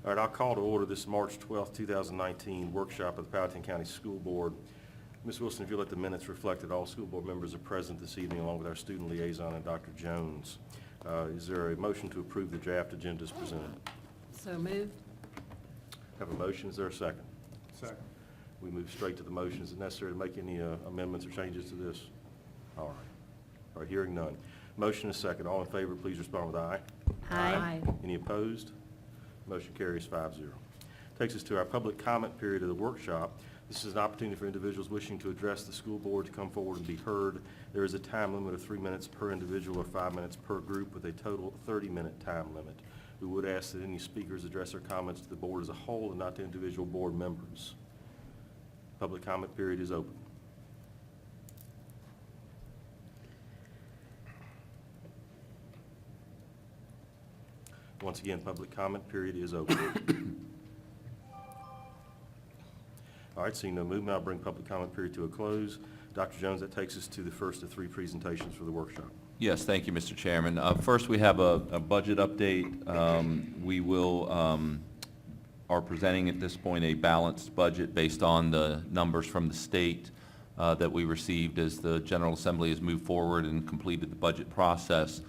All right, I'll call to order this March 12th, 2019 workshop of the Powhatan County School Board. Ms. Wilson, if you'll let the minutes reflect that all school board members are present this evening along with our student liaison and Dr. Jones. Is there a motion to approve the draft agenda as presented? So moved. Have a motion. Is there a second? Second. We move straight to the motion. Is it necessary to make any amendments or changes to this? All right. All right, hearing none. Motion is second. All in favor, please respond with aye. Aye. Any opposed? Motion carries 5-0. Takes us to our public comment period of the workshop. This is an opportunity for individuals wishing to address the school board to come forward and be heard. There is a time limit of 3 minutes per individual or 5 minutes per group with a total 30-minute time limit. We would ask that any speakers address their comments to the board as a whole and not to individual board members. Public comment period is open. Once again, public comment period is open. All right, seeing no movement, I'll bring public comment period to a close. Dr. Jones, that takes us to the first of 3 presentations for the workshop. Yes, thank you, Mr. Chairman. First, we have a budget update. We are presenting at this point a balanced budget based on the numbers from the state that we received as the General Assembly has moved forward and completed the budget process.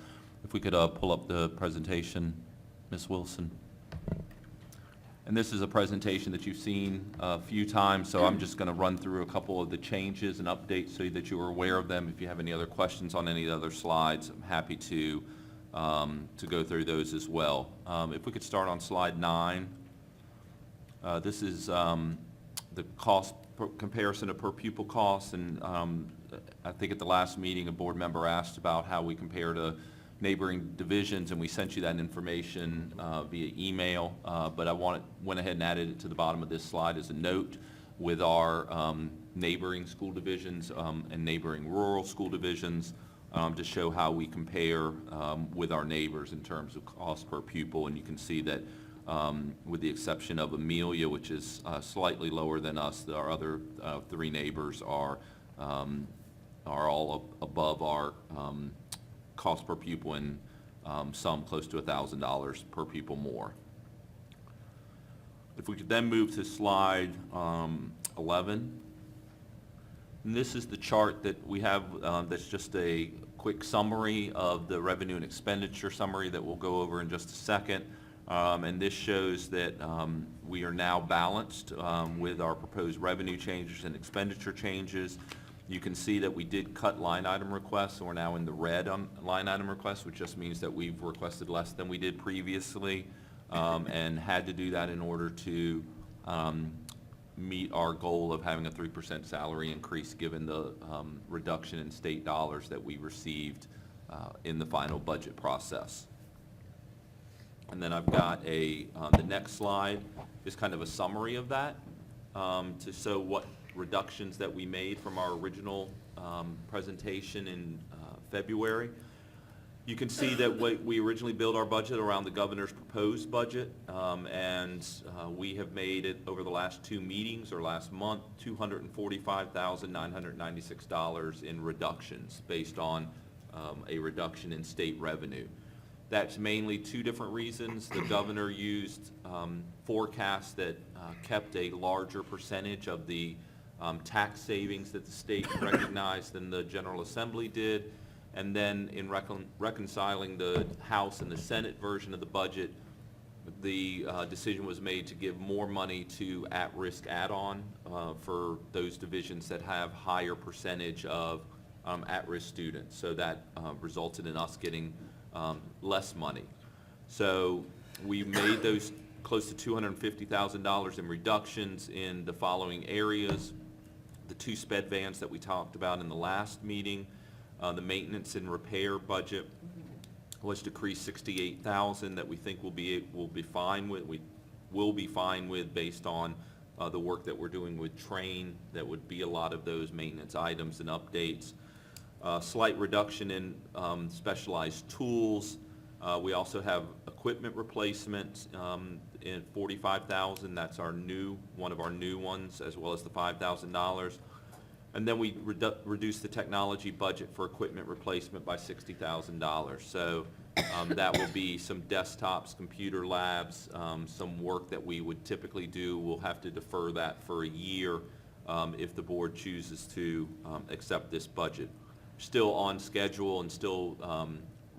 If we could pull up the presentation, Ms. Wilson. And this is a presentation that you've seen a few times, so I'm just going to run through a couple of the changes and updates so that you are aware of them. If you have any other questions on any of the other slides, I'm happy to go through those as well. If we could start on slide 9. This is the cost comparison of per pupil costs, and I think at the last meeting a board member asked about how we compare to neighboring divisions, and we sent you that information via email, but I went ahead and added it to the bottom of this slide as a note with our neighboring school divisions and neighboring rural school divisions to show how we compare with our neighbors in terms of cost per pupil. And you can see that with the exception of Amelia, which is slightly lower than us, our other 3 neighbors are all above our cost per pupil, and some close to $1,000 per pupil more. If we could then move to slide 11. And this is the chart that we have that's just a quick summary of the revenue and expenditure summary that we'll go over in just a second. And this shows that we are now balanced with our proposed revenue changes and expenditure changes. You can see that we did cut line item requests, so we're now in the red on line item requests, which just means that we've requested less than we did previously, and had to do that in order to meet our goal of having a 3% salary increase given the reduction in state dollars that we received in the final budget process. And then I've got the next slide is kind of a summary of that to show what reductions that we made from our original presentation in February. You can see that we originally built our budget around the governor's proposed budget, and we have made it over the last 2 meetings or last month $245,996 in reductions based on a reduction in state revenue. That's mainly 2 different reasons. The governor used forecasts that kept a larger percentage of the tax savings that the state recognized than the General Assembly did. And then in reconciling the House and the Senate version of the budget, the decision was made to give more money to at-risk add-on for those divisions that have higher percentage of at-risk students. So that resulted in us getting less money. So we made those close to $250,000 in reductions in the following areas. The 2 sped vans that we talked about in the last meeting, the maintenance and repair budget was decreased $68,000 that we think we'll be fine with. We will be fine with based on the work that we're doing with Train. That would be a lot of those maintenance items and updates. Slight reduction in specialized tools. We also have equipment replacement in $45,000. That's one of our new ones, as well as the $5,000. And then we reduced the technology budget for equipment replacement by $60,000. So that will be some desktops, computer labs, some work that we would typically do. We'll have to defer that for a year if the board chooses to accept this budget. Still on schedule and still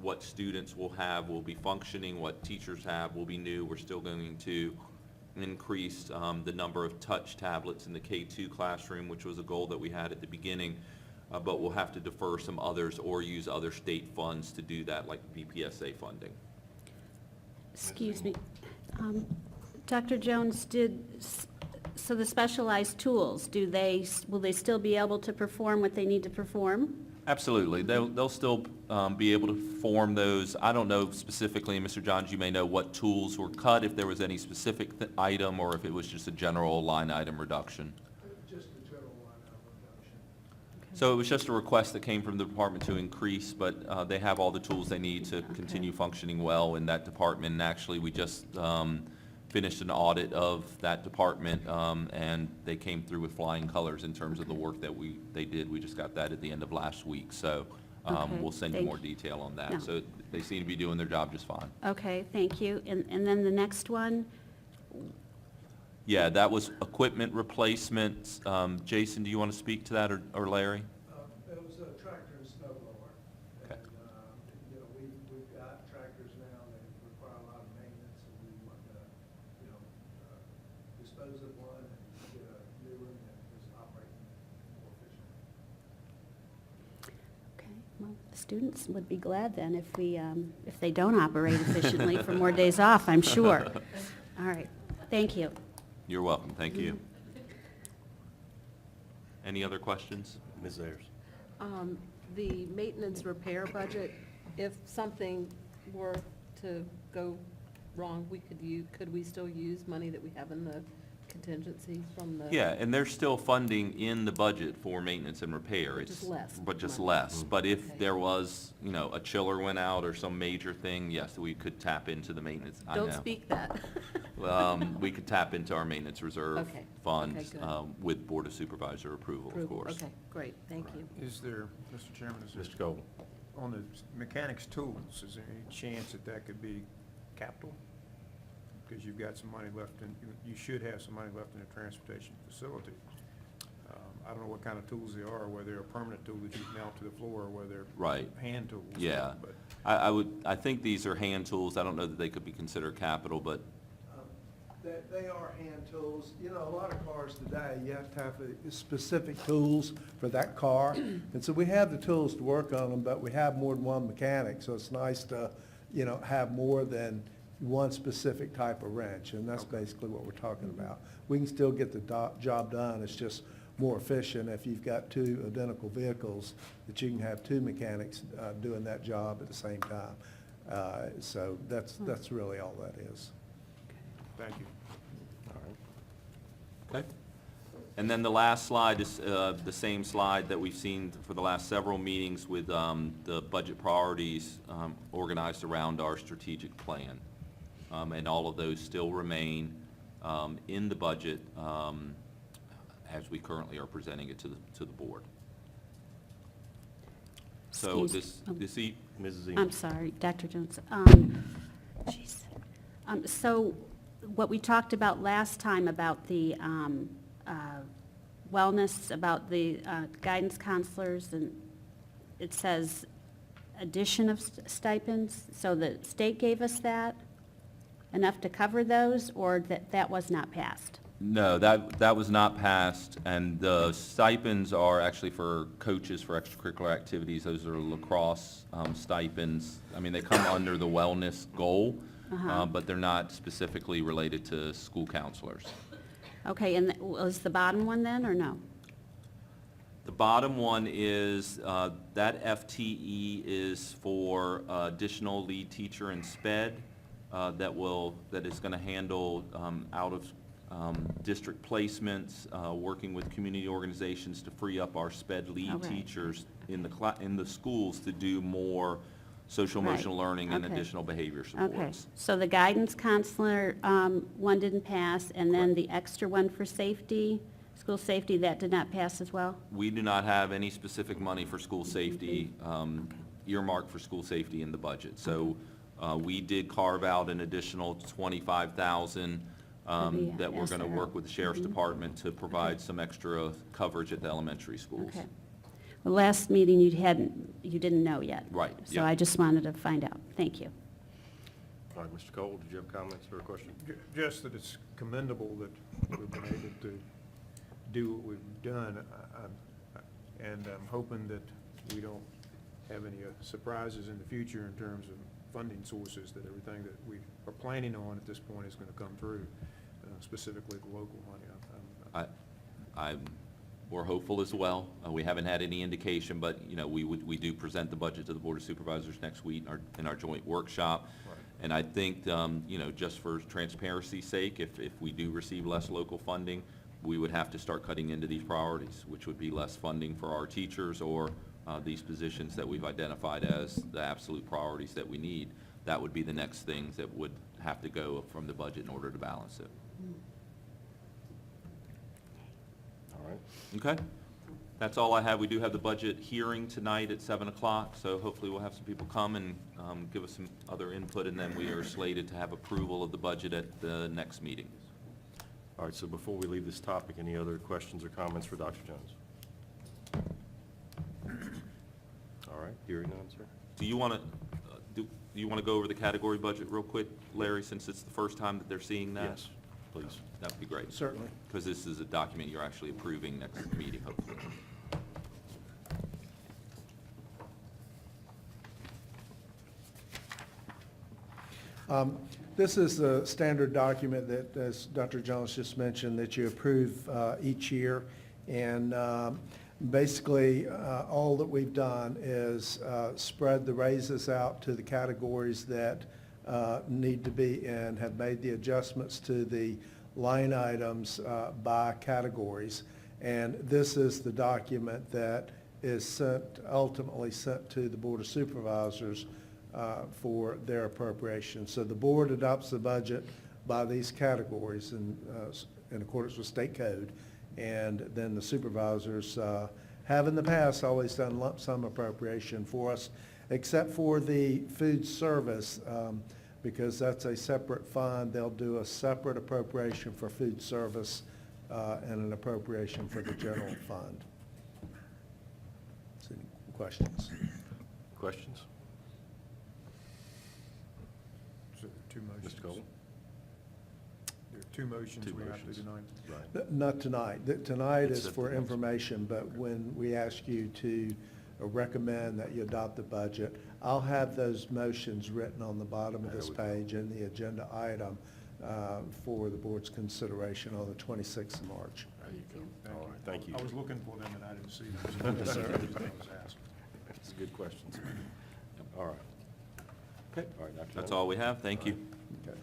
what students will have will be functioning, what teachers have will be new. We're still going to increase the number of touch tablets in the K-2 classroom, which was a goal that we had at the beginning, but we'll have to defer some others or use other state funds to do that, like BPSA funding. Excuse me. Dr. Jones, so the specialized tools, will they still be able to perform what they need to perform? Absolutely. They'll still be able to perform those. I don't know specifically, and Mr. Johns, you may know what tools were cut, if there was any specific item, or if it was just a general line item reduction. Just a general line item reduction. So it was just a request that came from the department to increase, but they have all the tools they need to continue functioning well in that department. And actually, we just finished an audit of that department, and they came through with flying colors in terms of the work that they did. We just got that at the end of last week, so Okay, we'll send you thank more detail on that. No. So they seem to be doing their job just fine. Okay, thank you. And then the next one, Yeah, that was equipment replacements. Jason, do you want to speak to that, or Larry? It was a tractor and snow blower. Okay. And, you know, we've got tractors now that require a lot of maintenance, and we want to, you know, dispose of one and get a new one that is operating more efficiently. okay, well, the students would be glad then if they don't operate efficiently for more days off, I'm sure. All right, thank you. You're welcome, thank you. Any other questions? Ms. Ayers? The maintenance repair budget, if something were to go wrong, could we still use money that we have in the contingency from the? Yeah, and there's still funding in the budget for maintenance and repair. Just It's- less But just money. less. But if Okay. there was, a chiller went out or some major thing, yes, we could tap into the maintenance. I Don't know. speak that. We could tap into our maintenance reserve Okay. funds Okay, good. with Board of Supervisor approval, of Approval. course. Okay, great, thank you. Is there, Mr. Chairman, is there, Mr. Cole? on the mechanics tools, is there any chance that that could be capital? Because you've got some money left in, you should have some money left in the transportation facility. I don't know what kind of tools they are, whether they're a permanent tool that you mount to the floor, or whether they're Right. hand tools. Yeah. But I think these are hand tools. I don't know that they could be considered capital, but They are hand tools. You know, a lot of cars today, you have to have specific tools for that car. And so we have the tools to work on them, but we have more than one mechanic. So it's nice to, have more than one specific type of wrench. And that's basically what we're talking about. We can still get the job done. It's just more efficient if you've got two identical vehicles, that you can have two mechanics doing that job at the same time. So that's really all that is. thank you. okay. And then the last slide is the same slide that we've seen for the last several meetings with the budget priorities organized around our strategic plan. And all of those still remain in the budget as we currently are presenting it to the board. So Excuse- Mrs. I'm Eames? sorry, Dr. Jones. Jeez. So what we talked about last time about the wellness, about the guidance counselors, and it says addition of stipends, so the state gave us that, enough to cover those, or that was not passed? No, that was not passed, and the stipends are actually for coaches for extracurricular activities. Those are lacrosse stipends. I mean, they come under the wellness goal, but they're not specifically related to school counselors. Okay, and was the bottom one then, or no? The bottom one is, that FTE is for additional lead teacher in SPED that is going to handle out of district placements, working with community organizations to free up our SPED lead Oh, right. teachers in the schools to do more social Right. emotional learning and Okay. additional behavior Okay, supports. so the guidance counselor one didn't pass, and then the extra one for safety, School safety, that did not pass as well? We do not have any specific money for school safety, earmarked for school safety in the budget. So we did carve out an additional 25,000 that we're going to work with the Sheriff's Department to provide some extra coverage at the elementary schools. Okay. Well, last meeting you didn't know yet. Right, So yeah. I just wanted to find out. Thank you. All right, Mr. Cole, did you have comments or a question? Just that it's commendable that we've been able to do what we've done. And I'm hoping that we don't have any surprises in the future in terms of funding sources, that everything that we are planning on at this point is going to come through, specifically the local money. We're hopeful as well. We haven't had any indication, but, you know, we do present the budget to the Board of Supervisors next week in our joint workshop. Right. And I think, you know, just for transparency's sake, if we do receive less local funding, we would have to start cutting into these priorities, which would be less funding for our teachers or these positions that we've identified as the absolute priorities that we need. That would be the next things that would have to go from the budget in order to balance it. All right. Okay? That's all I have. We do have the budget hearing tonight at 7 o'clock, so hopefully we'll have some people come and give us some other input, and then we are slated to have approval of the budget at the next meeting. All right, so before we leave this topic, any other questions or comments for Dr. Jones? All right, hearing none, sir. Do you want to go over the category budget real quick, Larry, since it's the first time that they're seeing that? Yes, please. That would be great. Certainly. Because this is a document you're actually approving next meeting, hopefully. This is the standard document that, as Dr. Jones just mentioned, that you approve each year. And basically, all that we've done is spread the raises out to the categories that need to be in, have made the adjustments to the line items by categories. And this is the document that is ultimately sent to the Board of Supervisors for their appropriation. So the board adopts the budget by these categories in accordance with state code. And then the supervisors have in the past always done lump sum appropriation for us, except for the food service, because that's a separate fund. They'll do a separate appropriation for food service and an appropriation for the general fund. So, any questions? Questions? So there are two motions. Mr. Cole? There are two motions Two we have motions. to tonight. Right. Not tonight. Tonight It's is at for the next. information, but when we ask you to recommend that you adopt the budget, I'll have those motions written on the bottom of this There we go. page in the agenda item for the board's consideration on the 26th of March. There you go. All right, thank you. I was looking for them and I didn't see them. Yes, sir. I was asking. That's good questions. All right. Okay, all right, Dr. That's Jones? all we have. Thank you. Okay.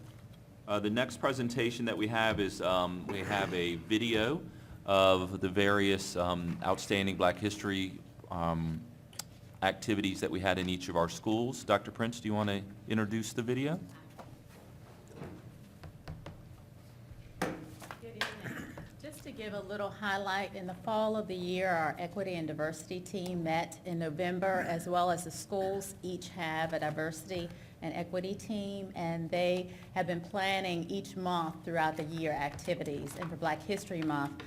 The next presentation that we have is, we have a video of the various outstanding Black History activities that we had in each of our schools. Dr. Prince, do you want to introduce the video? Good evening. Just to give a little highlight, in the fall of the year, our equity and diversity team met in November, as well as the schools each have a diversity and equity team, and they have been planning each month throughout the year activities. And for Black History Month,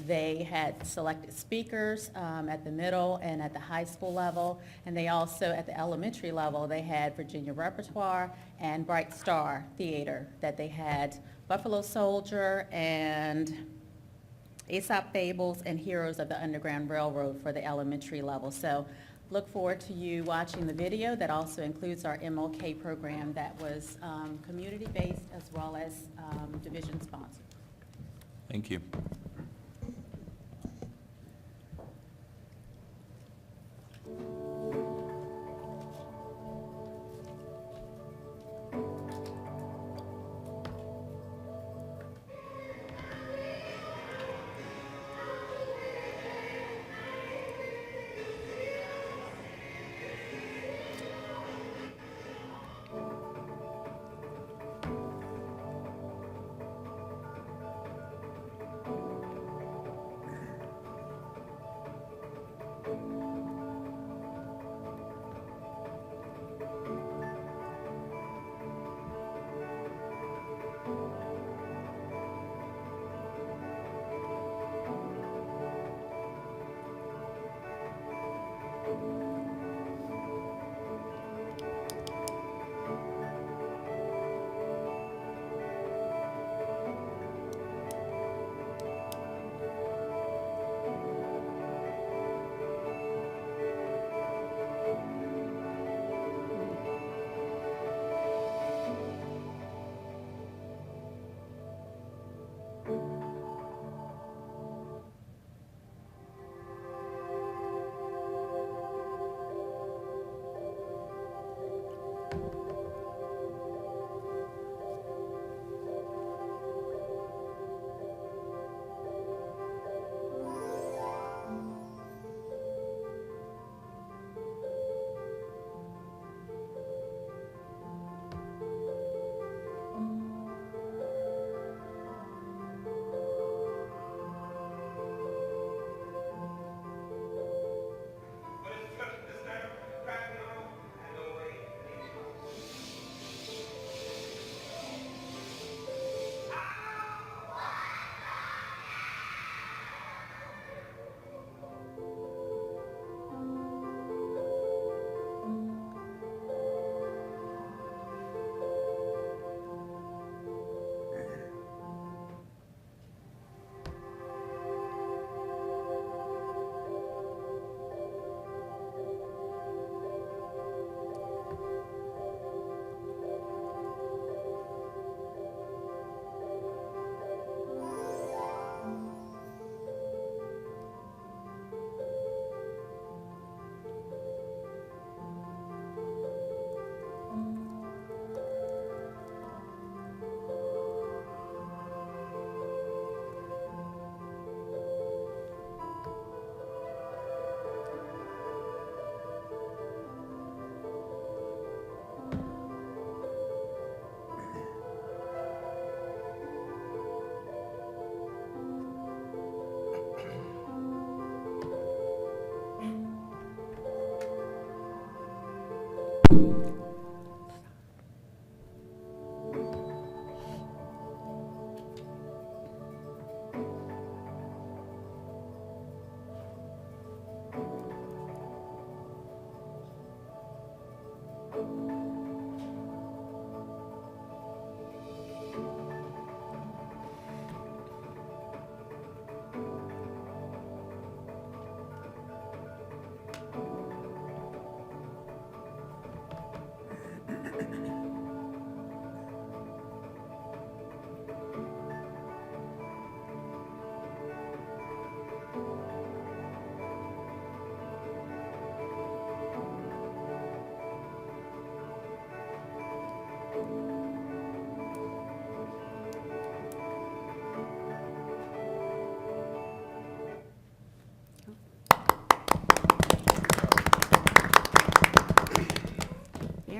they had selected speakers at the middle and at the high school level, and they also, at the elementary level, they had Virginia Repertoire and Bright Star Theater, that they had Buffalo Soldier and Aesop Fables and Heroes of the Underground Railroad for the elementary level. So look forward to you watching the video. That also includes our MLK program that was community-based as well as division-sponsored. Thank you.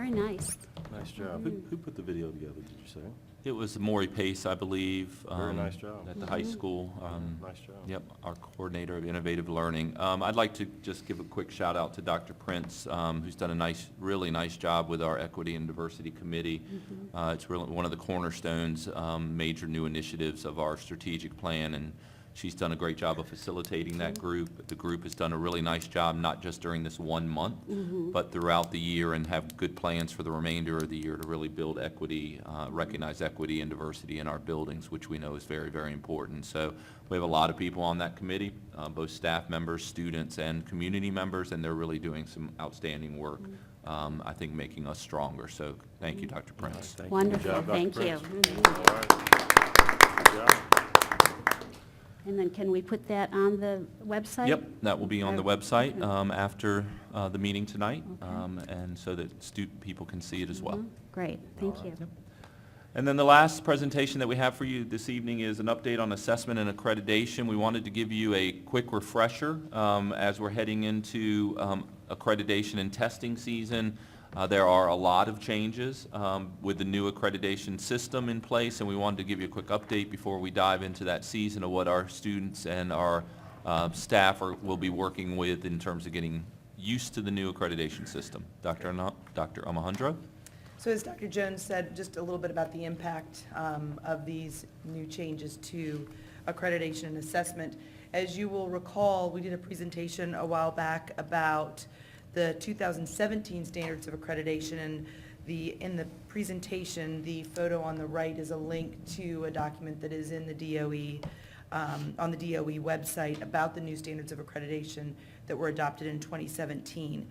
Very nice. Nice job. Who put the video together, did you say? It was Maury Pace, I believe. Very nice job. At the high school. Nice job. Yep, our coordinator of innovative learning. I'd like to just give a quick shout out to Dr. Prince, who's done a really nice job with our Equity and Diversity Committee. It's really one of the cornerstones, major new initiatives of our strategic plan, and she's done a great job of facilitating that group. The group has done a really nice job, not just during this 1 month, but throughout the year, and have good plans for the remainder of the year to really build equity, recognize equity and diversity in our buildings, which we know is very, very important. So we have a lot of people on that committee, both staff members, students, and community members, and they're really doing some outstanding work, I think making us stronger. So thank you, Dr. Prince. Thank you. Good Wonderful, job, Dr. thank you. Prince. All right. Good job. And then can we put that on the website? Yep, that will be on the website Okay. after the meeting tonight, Okay. and so that people can see it as well. Great, thank you. Yep. And then the last presentation that we have for you this evening is an update on assessment and accreditation. We wanted to give you a quick refresher as we're heading into accreditation and testing season. There are a lot of changes with the new accreditation system in place, and we wanted to give you a quick update before we dive into that season of what our students and our staff will be working with in terms of getting used to the new accreditation system. Dr. Alejandro? So as Dr. Jones said, just a little bit about the impact of these new changes to accreditation and assessment. As you will recall, we did a presentation a while back about the 2017 standards of accreditation, and in the presentation, the photo on the right is a link to a document that is in the DOE, on the DOE website about the new standards of accreditation that were adopted in 2017.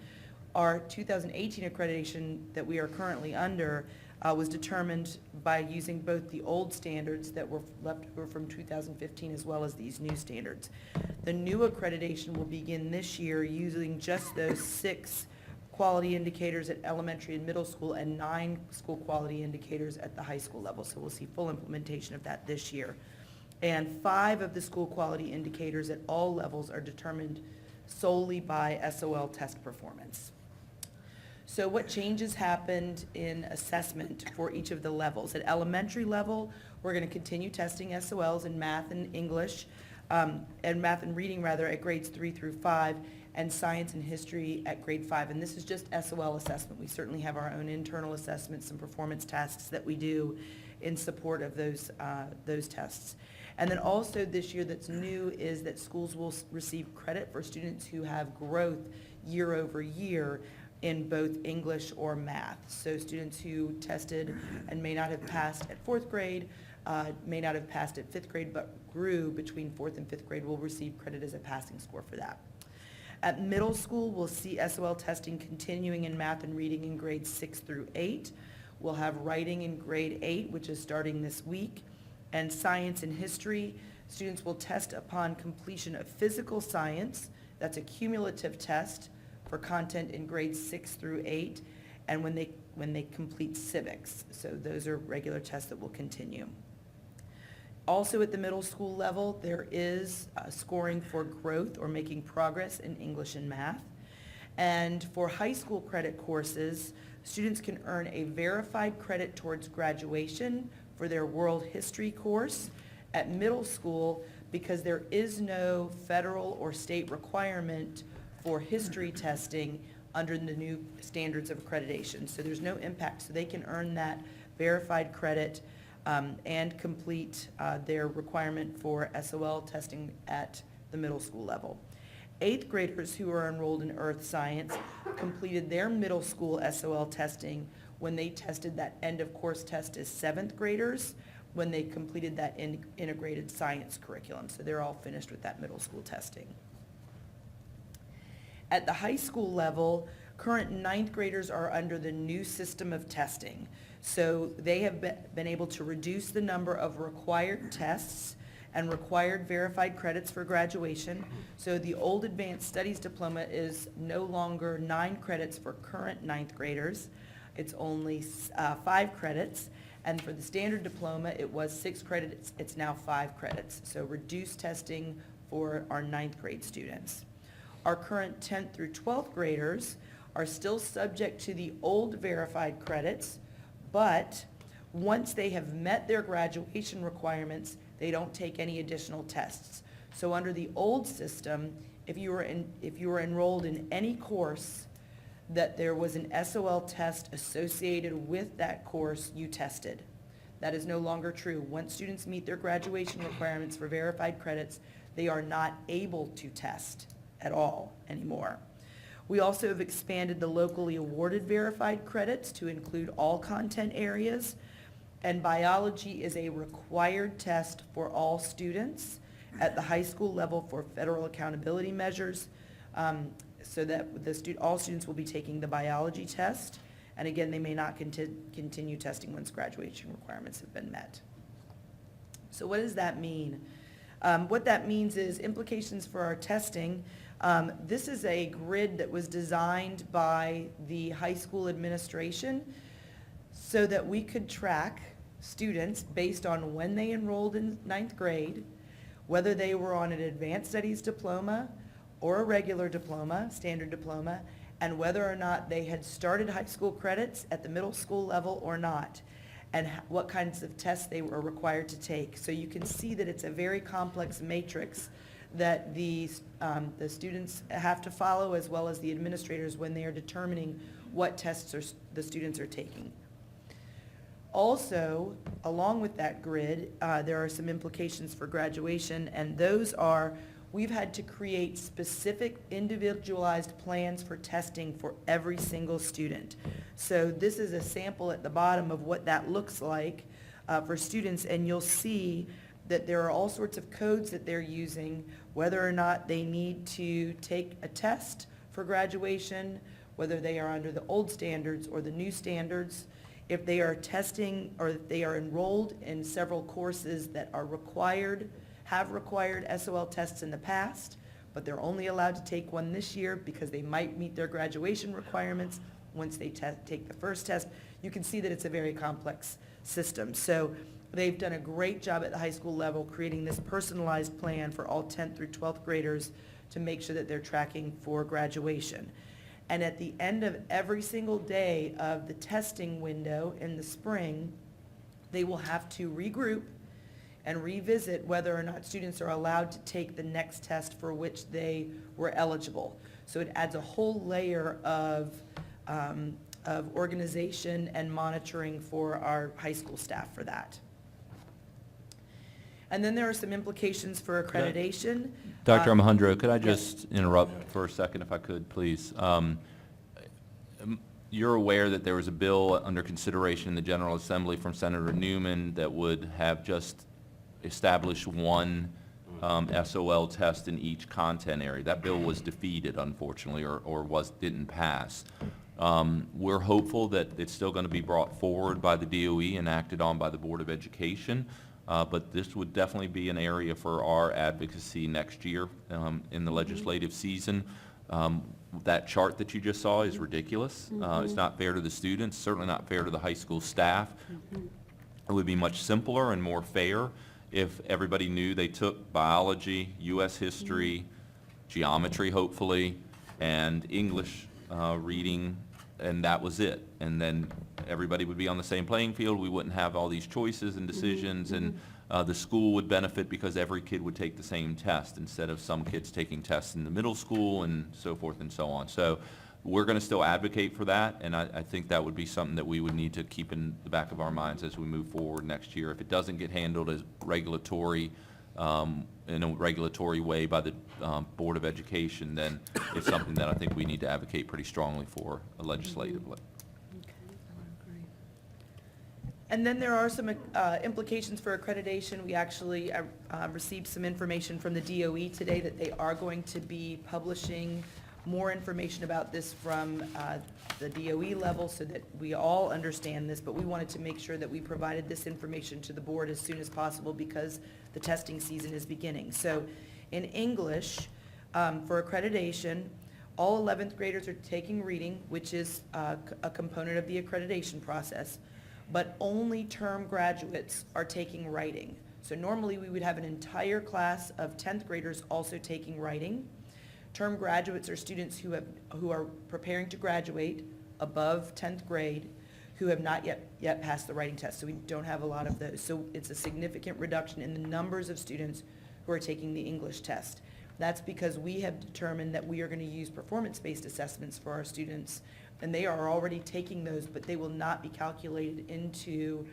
Our 2018 accreditation that we are currently under was determined by using both the old standards that were left over from 2015 as well as these new standards. The new accreditation will begin this year using just those 6 quality indicators at elementary and middle school and 9 school quality indicators at the high school level. So we'll see full implementation of that this year. And 5 of the school quality indicators at all levels are determined solely by SOL test performance. So what changes happened in assessment for each of the levels? At elementary level, we're going to continue testing SOLs in math and English, and math and reading rather, at grades 3 through 5, and science and history at grade 5. And this is just SOL assessment. We certainly have our own internal assessments and performance tasks that we do in support of those tests. And then also this year that's new is that schools will receive credit for students who have growth year over year in both English or math. So students who tested and may not have passed at 4th grade, may not have passed at 5th grade, but grew between 4th and 5th grade will receive credit as a passing score for that. At middle school, we'll see SOL testing continuing in math and reading in grades 6 through 8. We'll have writing in grade 8, which is starting this week, and science and history. Students will test upon completion of physical science. That's a cumulative test for content in grades 6 through 8, and when they complete civics. So those are regular tests that will continue. Also at the middle school level, there is scoring for growth or making progress in English and math. And for high school credit courses, students can earn a verified credit towards graduation for their world history course. At middle school, because there is no federal or state requirement for history testing under the new standards of accreditation. So there's no impact. So they can earn that verified credit and complete their requirement for SOL testing at the middle school level. 8th graders who are enrolled in earth science completed their middle school SOL testing when they tested that end of course test as 7th graders when they completed that integrated science curriculum. So they're all finished with that middle school testing. At the high school level, current 9th graders are under the new system of testing. So they have been able to reduce the number of required tests and required verified credits for graduation. So the old advanced studies diploma is no longer 9 credits for current 9th graders. It's only 5 credits. And for the standard diploma, it was 6 credits. It's now 5 credits. So reduced testing for our 9th grade students. Our current 10th through 12th graders are still subject to the old verified credits, but once they have met their graduation requirements, they don't take any additional tests. So under the old system, if you were enrolled in any course that there was an SOL test associated with that course, you tested. That is no longer true. Once students meet their graduation requirements for verified credits, they are not able to test at all anymore. We also have expanded the locally awarded verified credits to include all content areas, and biology is a required test for all students at the high school level for federal accountability measures, so that all students will be taking the biology test. And again, they may not continue testing once graduation requirements have been met. So what does that mean? What that means is implications for our testing. This is a grid that was designed by the high school administration so that we could track students based on when they enrolled in ninth grade, whether they were on an advanced studies diploma or a regular diploma, standard diploma, and whether or not they had started high school credits at the middle school level or not, and what kinds of tests they were required to take. So you can see that it's a very complex matrix that the students have to follow, as well as the administrators, when they are determining what tests the students are taking. Also, along with that grid, there are some implications for graduation, and those are, we've had to create specific individualized plans for testing for every single student. So this is a sample at the bottom of what that looks like for students, and you'll see that there are all sorts of codes that they're using, whether or not they need to take a test for graduation, whether they are under the old standards or the new standards, if they are testing or if they are enrolled in several courses that are have required SOL tests in the past, but they're only allowed to take one this year because they might meet their graduation requirements once they take the first test. You can see that it's a very complex system. So they've done a great job at the high school level creating this personalized plan for all 10th through 12th graders to make sure that they're tracking for graduation. And at the end of every single day of the testing window in the spring, they will have to regroup and revisit whether or not students are allowed to take the next test for which they were eligible. So it adds a whole layer of organization and monitoring for our high school staff for that. And then there are some implications for accreditation. Dr. Alejandro, could I just interrupt for a second if I could, please? You're aware that there was a bill under consideration in the General Assembly from Senator Newman that would have just established one SOL test in each content area. That bill was defeated, unfortunately, or didn't pass. We're hopeful that it's still going to be brought forward by the DOE and acted on by the Board of Education. But this would definitely be an area for our advocacy next year in the legislative season. That chart that you just saw is ridiculous. It's not fair to the students, certainly not fair to the high school staff. It would be much simpler and more fair if everybody knew they took biology, U.S. history, geometry hopefully, and English reading, and that was it. And then everybody would be on the same playing field. We wouldn't have all these choices and decisions, and the school would benefit because every kid would take the same test instead of some kids taking tests in the middle school and so forth and so on. So we're going to still advocate for that, and I think that would be something that we would need to keep in the back of our minds as we move forward next year. If it doesn't get handled as regulatory, in a regulatory way by the Board of Education, then it's something that I think we need to advocate pretty strongly for legislatively. And then there are some implications for accreditation. We actually received some information from the DOE today that they are going to be publishing more information about this from the DOE level so that we all understand this, but we wanted to make sure that we provided this information to the board as soon as possible because the testing season is beginning. So in English, for accreditation, all 11th graders are taking reading, which is a component of the accreditation process, but only term graduates are taking writing. So normally we would have an entire class of 10th graders also taking writing. Term graduates are students who are preparing to graduate above 10th grade, who have not yet passed the writing test, so we don't have a lot of those. So it's a significant reduction in the numbers of students who are taking the English test. That's because we have determined that we are going to use performance-based assessments for our students, and they are already taking those, but they will not be calculated into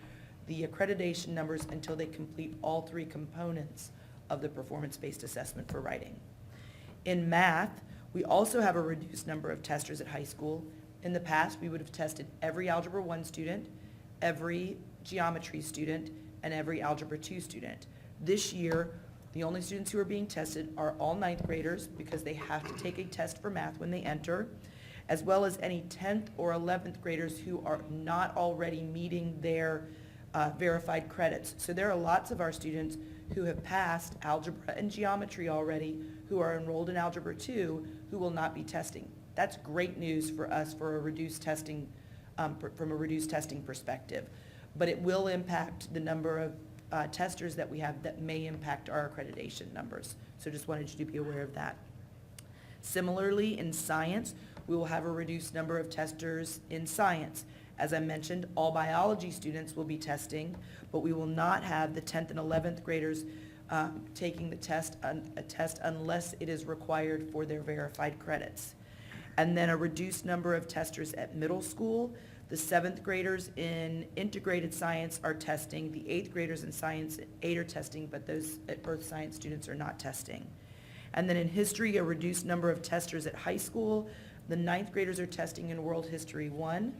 the accreditation numbers until they complete all 3 components of the performance-based assessment for writing. In math, we also have a reduced number of testers at high school. In the past, we would have tested every Algebra 1 student, every geometry student, and every Algebra 2 student. This year, the only students who are being tested are all 9th graders because they have to take a test for math when they enter, as well as any 10th or 11th graders who are not already meeting their verified credits. So there are lots of our students who have passed algebra and geometry already, who are enrolled in Algebra 2, who will not be testing. That's great news for us for a reduced testing, from a reduced testing perspective. But it will impact the number of testers that we have that may impact our accreditation numbers. So just wanted you to be aware of that. Similarly, in science, we will have a reduced number of testers in science. As I mentioned, all biology students will be testing, but we will not have the 10th and 11th graders taking the test unless it is required for their verified credits. And then a reduced number of testers at middle school. The 7th graders in integrated science are testing. The 8th graders in science 8 are testing, but those earth science students are not testing. And then in history, a reduced number of testers at high school. The 9th graders are testing in World History 1,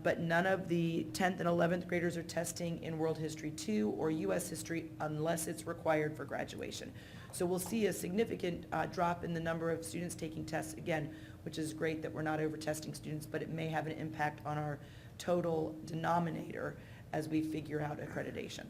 but none of the 10th and 11th graders are testing in World History 2 or U.S. History unless it's required for graduation. So we'll see a significant drop in the number of students taking tests again, which is great that we're not over-testing students, but it may have an impact on our total denominator as we figure out accreditation.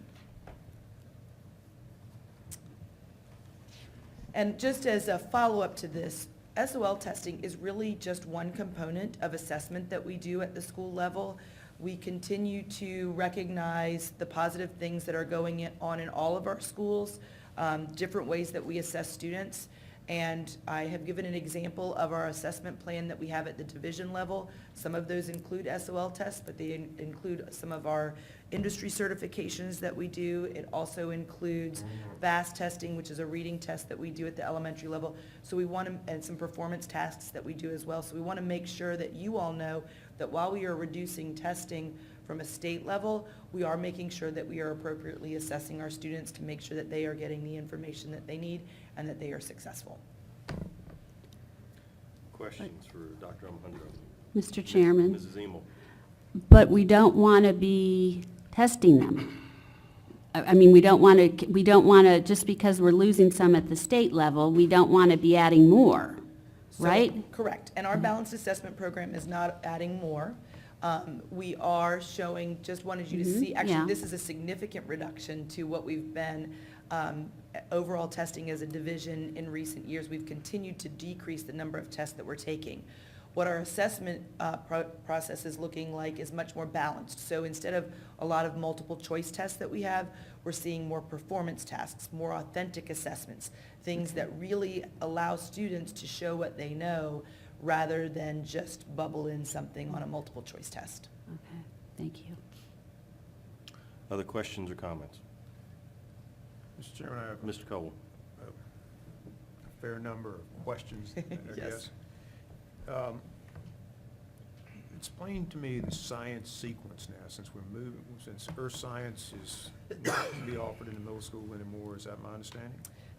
And just as a follow-up to this, SOL testing is really just one component of assessment that we do at the school level. We continue to recognize the positive things that are going on in all of our schools, different ways that we assess students. And I have given an example of our assessment plan that we have at the division level. Some of those include SOL tests, but they include some of our industry certifications that we do. It also includes VAS testing, which is a reading test that we do at the elementary level. So we want to, and some performance tasks that we do as well. So we want to make sure that you all know that while we are reducing testing from a state level, we are making sure that we are appropriately assessing our students to make sure that they are getting the information that they need and that they are successful. Questions for Dr. Alejandro? Mr. Chairman, Mrs. Emel? but we don't want to be testing them. I mean, we don't want to, just because we're losing some at the state level, we don't want to be adding more, So, right? Correct. And our balanced assessment program is not adding more. We are showing, just wanted you to see, yeah. actually, this is a significant reduction to what we've been overall testing as a division in recent years. We've continued to decrease the number of tests that we're taking. What our assessment process is looking like is much more balanced. So instead of a lot of multiple choice tests that we have, we're seeing more performance tasks, more authentic assessments, things that really allow students to show what they know rather than just bubble in something on a multiple choice test. Okay, thank you. Other questions or comments? Mr. Chairman, I have Mr. Cole? a fair number of questions, I Yes. guess. Explain to me the science sequence now, since we're moving, since earth science is not to be offered in the middle school anymore, is that my understanding?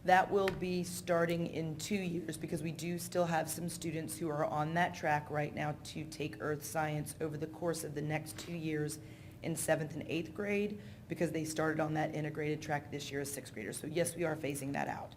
That will be starting in 2 years because we do still have some students who are on that track right now to take earth science over the course of the next 2 years in 7th and 8th grade because they started on that integrated track this year as 6th graders. So yes, we are phasing that out.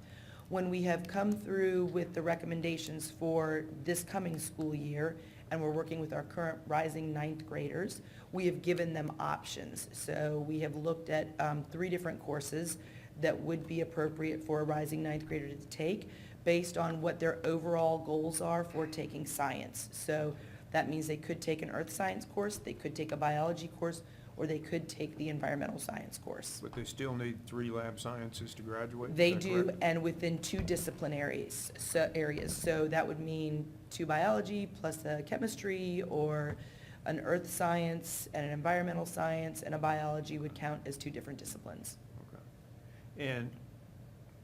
When we have come through with the recommendations for this coming school year, and we're working with our current rising 9th graders, we have given them options. So we have looked at 3 different courses that would be appropriate for a rising 9th grader to take based on what their overall goals are for taking science. So that means they could take an earth science course, they could take a biology course, or they could take the environmental science course. But they still need 3 lab sciences to graduate? Is They that do, correct? and within 2 disciplinaries, so that would mean 2 biology plus a chemistry, or an earth science and an environmental science and a biology would count as 2 different disciplines. Okay. And,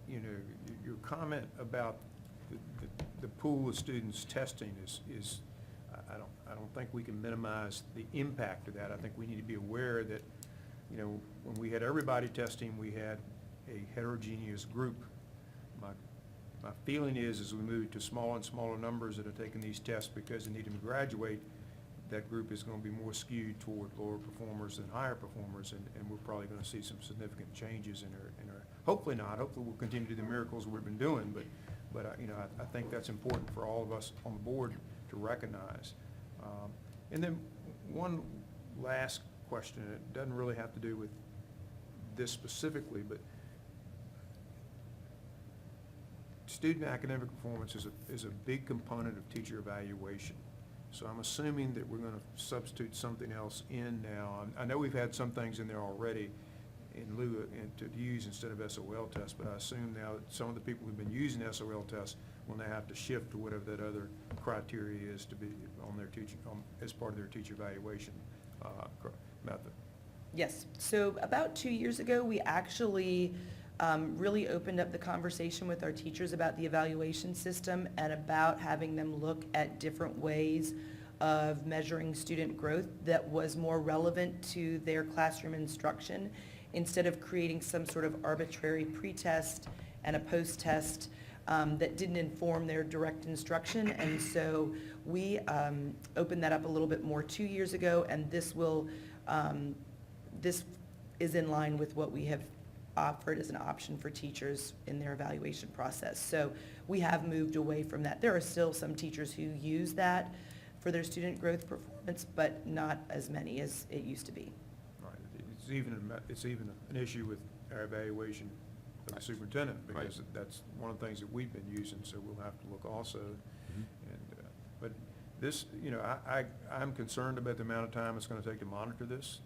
you know, your comment about the pool of students testing is, I don't think we can minimize the impact of that. I think we need to be aware that, you know, when we had everybody testing, we had a heterogeneous group. My feeling is, as we move to smaller and smaller numbers that are taking these tests because they need them to graduate, that group is going to be more skewed toward lower performers than higher performers, and we're probably going to see some significant changes in our, hopefully not, hopefully we'll continue to do the miracles we've been doing, but you know, I think that's important for all of us on the board to recognize. And then one last question, and it doesn't really have to do with this specifically, but student academic performance is a big component of teacher evaluation. So I'm assuming that we're going to substitute something else in now. I know we've had some things in there already in lieu of, to use instead of SOL tests, but I assume now that some of the people who've been using SOL tests will now have to shift to whatever that other criteria is to be on their teaching, as part of their teacher evaluation method. Yes, so about 2 years ago, we actually really opened up the conversation with our teachers about the evaluation system and about having them look at different ways of measuring student growth that was more relevant to their classroom instruction, instead of creating some sort of arbitrary pre-test and a post-test that didn't inform their direct instruction. And so we opened that up a little bit more 2 years ago, and this is in line with what we have offered as an option for teachers in their evaluation process. So we have moved away from that. There are still some teachers who use that for their student growth performance, but not as many as it used to be. Right. It's even an issue with our evaluation of the superintendent, because that's one of the things that we've been using, so we'll have to look also. And, but this, you know, I'm concerned about the amount of time it's going to take to monitor this.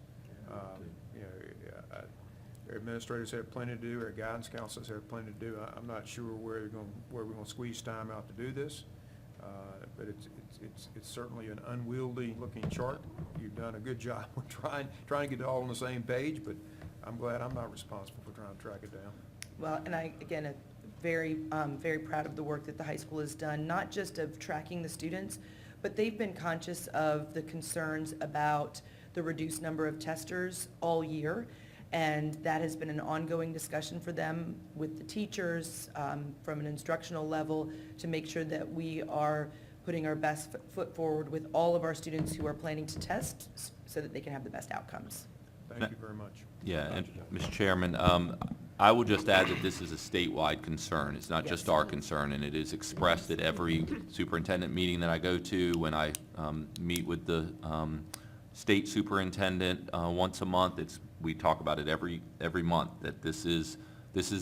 You know, our administrators have plenty to do, our guidance counselors have plenty to do. I'm not sure where we're going to squeeze time out to do this, but it's certainly an unwieldy looking chart. You've done a good job of trying to get it all on the same page, but I'm glad I'm not responsible for trying to track it down. Well, and I, again, very proud of the work that the high school has done, not just of tracking the students, but they've been conscious of the concerns about the reduced number of testers all year. And that has been an ongoing discussion for them with the teachers from an instructional level, to make sure that we are putting our best foot forward with all of our students who are planning to test, so that they can have the best outcomes. Thank you very much. Yeah, and Mr. Chairman, I will just add that this is a statewide concern. It's not just Yes. our concern, and it is expressed at every superintendent meeting that I go to. When I meet with the state superintendent once a month, we talk about it every month, that this is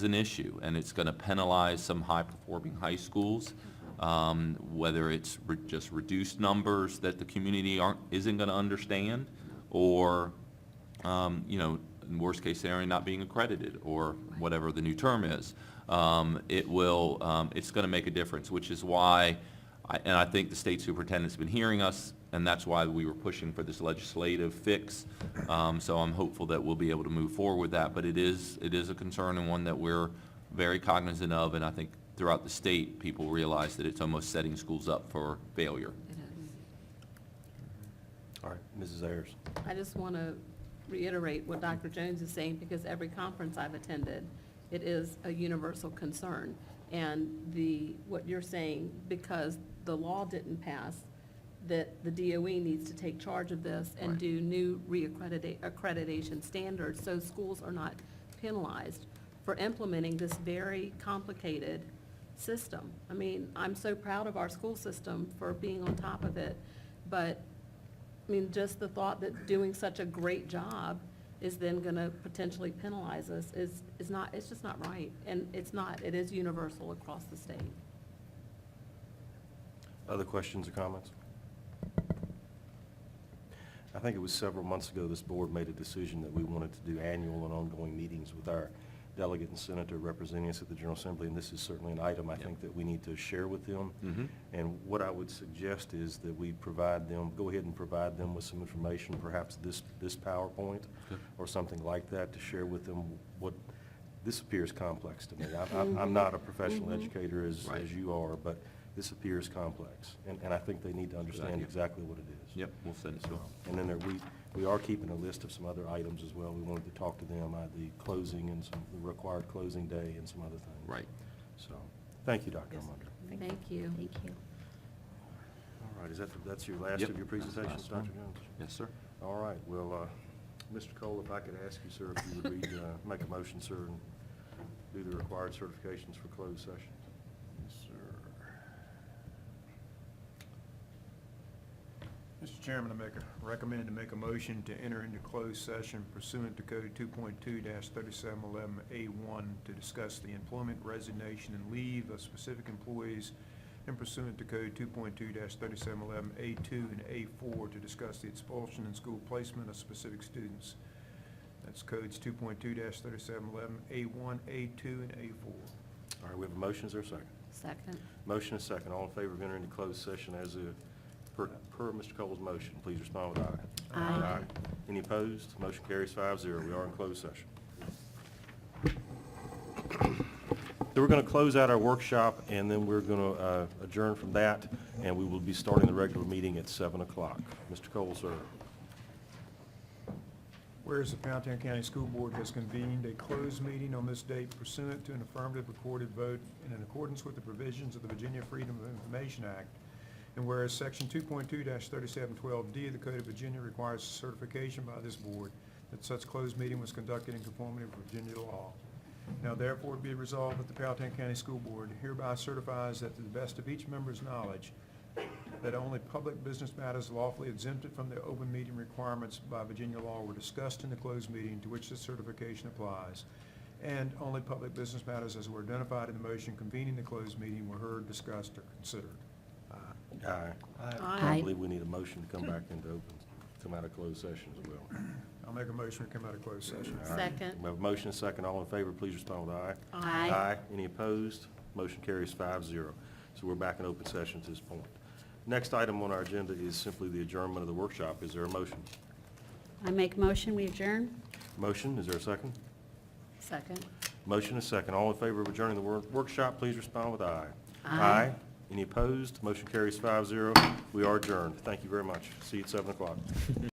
an issue, and it's going to penalize some high-performing high schools, whether it's just reduced numbers that the community isn't going to understand, or you know, in worst case scenario, not being accredited, or whatever the new term is. It's going to make a difference, which is why, I think the state superintendent's been hearing us, and that's why we were pushing for this legislative fix. So I'm hopeful that we'll be able to move forward with that, but it is a concern, and one that we're very cognizant of, and I think throughout the state, people realize that it's almost setting schools up for failure. It is. All right, Mrs. Ayers. I just want to reiterate what Dr. Jones is saying, because every conference I've attended, it is a universal concern. And what you're saying, because the law didn't pass, that the DOE needs to take charge of this and Right. do new accreditation standards, so schools are not penalized for implementing this very complicated system. I mean, I'm so proud of our school system for being on top of it, but, I mean, just the thought that doing such a great job is then gonna potentially penalize us is not, it's just not right. And it's not, it is universal across the state. Other questions or comments? I think it was several months ago, this board made a decision that we wanted to do annual and ongoing meetings with our delegate and senator representing us at the General Assembly, and this is certainly an item I think that we need to share with them. And what I would suggest is that we provide them, go ahead and provide them with some information, perhaps this PowerPoint or something like that, to share with them what, this appears complex to me. I'm not a professional educator as you are, but this appears complex, and I think they need to understand idea. exactly what it is. Yep, we'll send it to them. And then we are keeping a list of some other items as well. We wanted to talk to them, the closing and the required closing day and some other things. Right. So, thank you, Dr. Armando. Thank you. Thank you. All right, that's your last Yep, of your that's the presentations, last one. Dr. Jones? Yes, sir. All right, well, Mr. Cole, if I could ask you, sir, if you would make a motion, sir, and do the required certifications for closed session. Yes, sir. Mr. Chairman, recommend to make a motion to enter into closed session pursuant to Code 2.2-3711A1 to discuss the employment, resignation, and leave of specific employees, and pursuant to Code 2.2-3711A2 and A4 to discuss the expulsion and school placement of specific students. That's codes 2.2-3711A1, A2, and A4. All right, we have a motion, is there a second? Second. Motion is second. All in favor of entering into closed session as per Mr. Cole's motion, please respond with aye. Aye. Any opposed? Motion carries 5-0. We are in closed session. So we're going to close out our workshop, and then we're going to adjourn from that, and we will be starting the regular meeting at 7 o'clock. Mr. Cole, sir. Whereas the Powhatan County School Board has convened a closed meeting on this date pursuant to an affirmative recorded vote and in accordance with the provisions of the Virginia Freedom of Information Act, and whereas Section 2.2-3712D of the Code of Virginia requires certification by this board that such closed meeting was conducted in conformity with Virginia law. Now therefore be resolved that the Powhatan County School Board hereby certifies that to the best of each member's knowledge, that only public business matters lawfully exempted from the open meeting requirements by Virginia law were discussed in the closed meeting to which this certification applies, and only public business matters as were identified in the motion convening the closed meeting were heard, discussed, or considered. Aye. I believe we need a motion to come back into come out of closed session as well. I'll make a motion to come out of closed session. All right. Second. We have a motion and a second. All in favor, please respond with aye. Aye. Any opposed? Motion carries 5-0. So we're back in open session at this point. Next item on our agenda is simply the adjournment of the workshop. Is there a motion? I make motion, we adjourn? Motion, is there a second? Second. Motion is second. All in favor of adjourning the workshop, please respond with aye. Aye. Any opposed? Motion carries 5-0. We are adjourned. Thank you very much. See you at 7 o'clock.